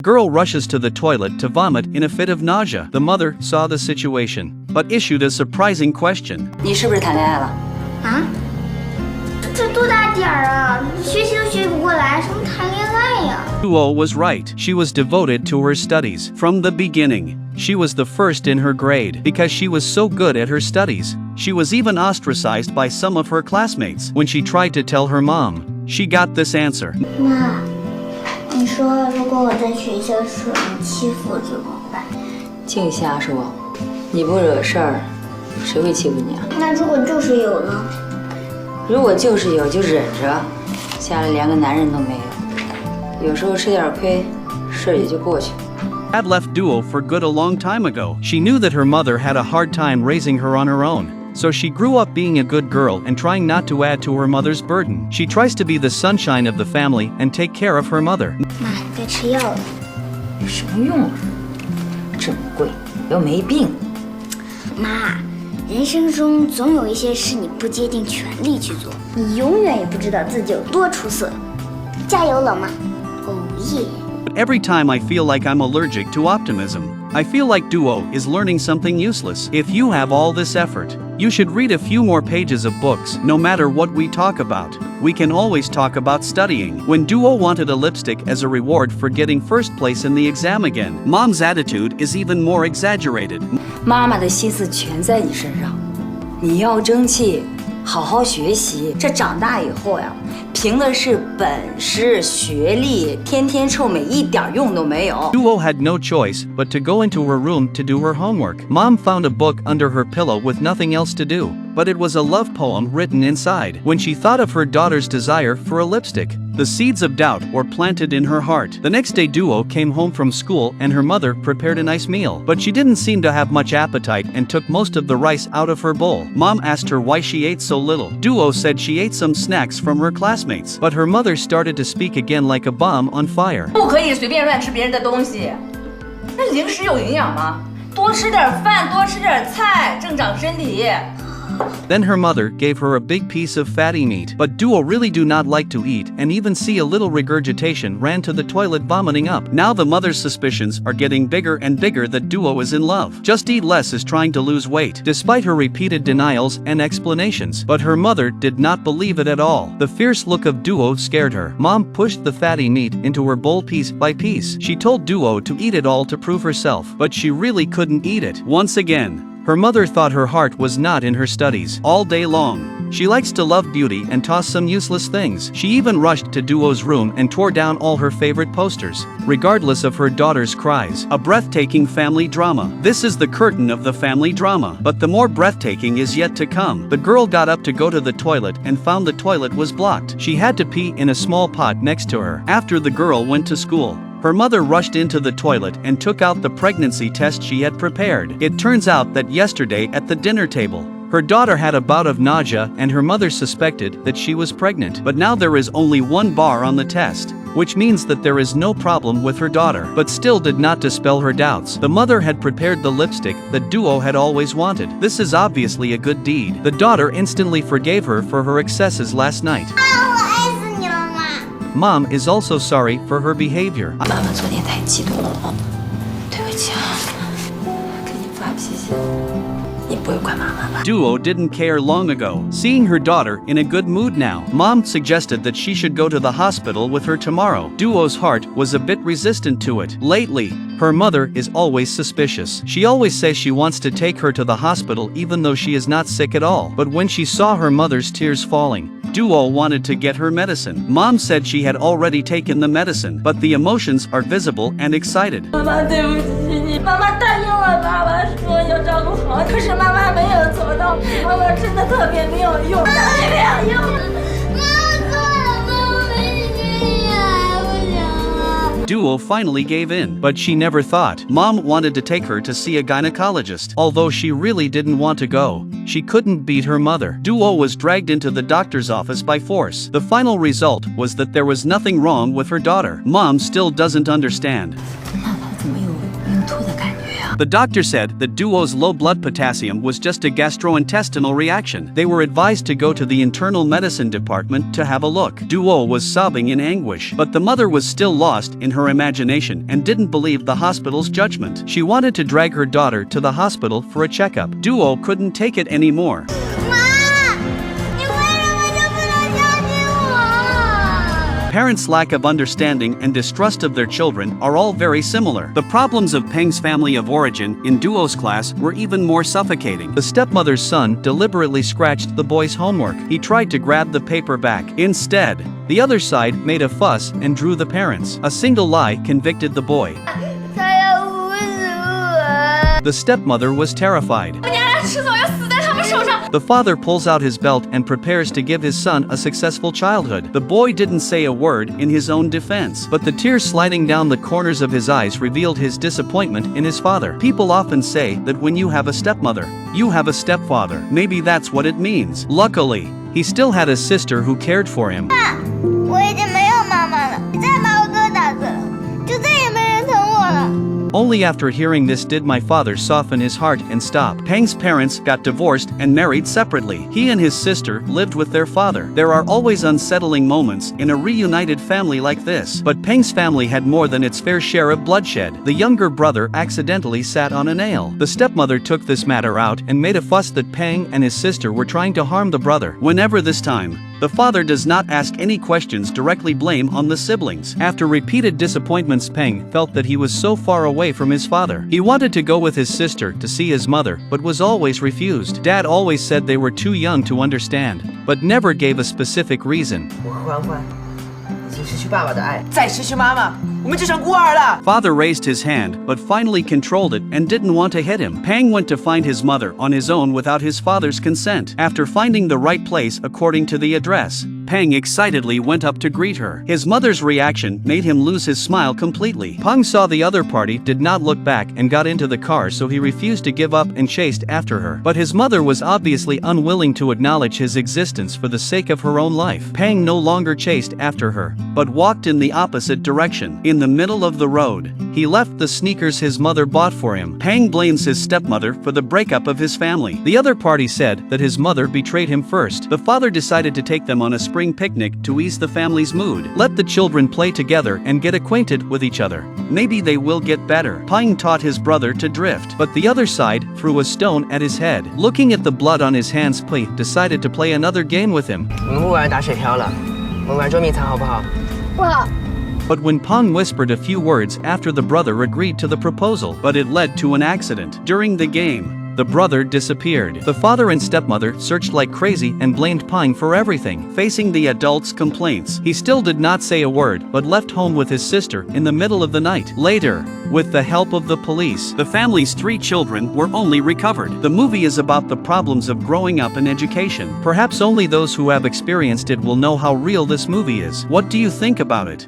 Girl rushes to the toilet to vomit in a fit of nausea. The mother saw the situation, but issued a surprising question. 你是不是谈恋爱了？啊？这多大点儿啊？学习都学不过来，什么谈恋爱呀？ Duo was right. She was devoted to her studies. From the beginning, she was the first in her grade because she was so good at her studies. She was even ostracized by some of her classmates. When she tried to tell her mom, she got this answer. 妈，你说如果我在学校受人欺负怎么办？净瞎说，你不惹事儿，谁会欺负你啊？那如果就是有呢？如果就是有就忍着，家里连个男人都没有，有时候吃点亏，事儿也就过去。 Had left Duo for good a long time ago. She knew that her mother had a hard time raising her on her own. So she grew up being a good girl and trying not to add to her mother's burden. She tries to be the sunshine of the family and take care of her mother. 妈，该吃药了。有什么用啊？这么贵，又没病。妈，人生中总有一些事你不竭尽全力去做，你永远也不知道自己有多出色。加油，老妈！哦耶！ Every time I feel like I'm allergic to optimism, I feel like Duo is learning something useless. If you have all this effort, you should read a few more pages of books. No matter what we talk about, we can always talk about studying. When Duo wanted a lipstick as a reward for getting first place in the exam again, Mom's attitude is even more exaggerated. 妈妈的心思全在你身上，你要争气，好好学习。这长大以后呀，凭的是本事、学历，天天臭美一点用都没有。 Duo had no choice but to go into her room to do her homework. Mom found a book under her pillow with nothing else to do, but it was a love poem written inside. When she thought of her daughter's desire for a lipstick, the seeds of doubt were planted in her heart. The next day Duo came home from school and her mother prepared a nice meal, but she didn't seem to have much appetite and took most of the rice out of her bowl. Mom asked her why she ate so little. Duo said she ate some snacks from her classmates, but her mother started to speak again like a bomb on fire. 不可以随便乱吃别人的东西，那零食有营养吗？多吃点饭，多吃点菜，正长身体。 Then her mother gave her a big piece of fatty meat, but Duo really do not like to eat and even see a little regurgitation ran to the toilet vomiting up. Now the mother's suspicions are getting bigger and bigger that Duo is in love. Just Eat Less is trying to lose weight, despite her repeated denials and explanations, but her mother did not believe it at all. The fierce look of Duo scared her. Mom pushed the fatty meat into her bowl piece by piece. She told Duo to eat it all to prove herself, but she really couldn't eat it. Once again, her mother thought her heart was not in her studies. All day long, she likes to love beauty and toss some useless things. She even rushed to Duo's room and tore down all her favorite posters, regardless of her daughter's cries. A breathtaking family drama. This is the curtain of the family drama, but the more breathtaking is yet to come. The girl got up to go to the toilet and found the toilet was blocked. She had to pee in a small pot next to her. After the girl went to school, her mother rushed into the toilet and took out the pregnancy test she had prepared. It turns out that yesterday at the dinner table, her daughter had a bout of nausea and her mother suspected that she was pregnant. But now there is only one bar on the test, which means that there is no problem with her daughter, but still did not dispel her doubts. The mother had prepared the lipstick that Duo had always wanted. This is obviously a good deed. The daughter instantly forgave her for her excesses last night. Mom is also sorry for her behavior. 妈妈昨天太激动了，对不起啊，给你发脾气，你不会怪妈妈吧？ Duo didn't care long ago, seeing her daughter in a good mood now. Mom suggested that she should go to the hospital with her tomorrow. Duo's heart was a bit resistant to it. Lately, her mother is always suspicious. She always says she wants to take her to the hospital even though she is not sick at all. But when she saw her mother's tears falling, Duo wanted to get her medicine. Mom said she had already taken the medicine, but the emotions are visible and excited. 妈妈，对不起你，妈妈答应了爸爸说要照顾好，可是妈妈没有做到，妈妈真的特别没有用，特别没有用。 Duo finally gave in, but she never thought. Mom wanted to take her to see a gynecologist. Although she really didn't want to go, she couldn't beat her mother. Duo was dragged into the doctor's office by force. The final result was that there was nothing wrong with her daughter. Mom still doesn't understand. 那她怎么有孕吐的感觉呀？ The doctor said that Duo's low blood potassium was just a gastrointestinal reaction. They were advised to go to the internal medicine department to have a look. Duo was sobbing in anguish, but the mother was still lost in her imagination and didn't believe the hospital's judgment. She wanted to drag her daughter to the hospital for a checkup. Duo couldn't take it anymore. Parents' lack of understanding and distrust of their children are all very similar. The problems of Peng's family of origin in Duo's class were even more suffocating. The stepmother's son deliberately scratched the boy's homework. He tried to grab the paper back. Instead, the other side made a fuss and drew the parents. A single lie convicted the boy. The stepmother was terrified. The father pulls out his belt and prepares to give his son a successful childhood. The boy didn't say a word in his own defense, but the tears sliding down the corners of his eyes revealed his disappointment in his father. People often say that when you have a stepmother, you have a stepfather. Maybe that's what it means. Luckily, he still had a sister who cared for him. Only after hearing this did my father soften his heart and stop. Peng's parents got divorced and married separately. He and his sister lived with their father. There are always unsettling moments in a reunited family like this. But Peng's family had more than its fair share of bloodshed. The younger brother accidentally sat on a nail. The stepmother took this matter out and made a fuss that Peng and his sister were trying to harm the brother. Whenever this time, the father does not ask any questions, directly blame on the siblings. After repeated disappointments, Peng felt that he was so far away from his father. He wanted to go with his sister to see his mother, but was always refused. Dad always said they were too young to understand, but never gave a specific reason. Father raised his hand, but finally controlled it and didn't want to hit him. Peng went to find his mother on his own without his father's consent. After finding the right place according to the address, Peng excitedly went up to greet her. His mother's reaction made him lose his smile completely. Peng saw the other party did not look back and got into the car, so he refused to give up and chased after her. But his mother was obviously unwilling to acknowledge his existence for the sake of her own life. Peng no longer chased after her, but walked in the opposite direction. In the middle of the road, he left the sneakers his mother bought for him. Peng blames his stepmother for the breakup of his family. The other party said that his mother betrayed him first. The father decided to take them on a spring picnic to ease the family's mood. Let the children play together and get acquainted with each other. Maybe they will get better. Peng taught his brother to drift, but the other side threw a stone at his head. Looking at the blood on his hands, Peng decided to play another game with him. But when Peng whispered a few words after, the brother agreed to the proposal, but it led to an accident. During the game, the brother disappeared. The father and stepmother searched like crazy and blamed Peng for everything. Facing the adults' complaints, he still did not say a word, but left home with his sister in the middle of the night. Later, with the help of the police, the family's 3 children were only recovered. The movie is about the problems of growing up and education. Perhaps only those who have experienced it will know how real this movie is. What do you think about it?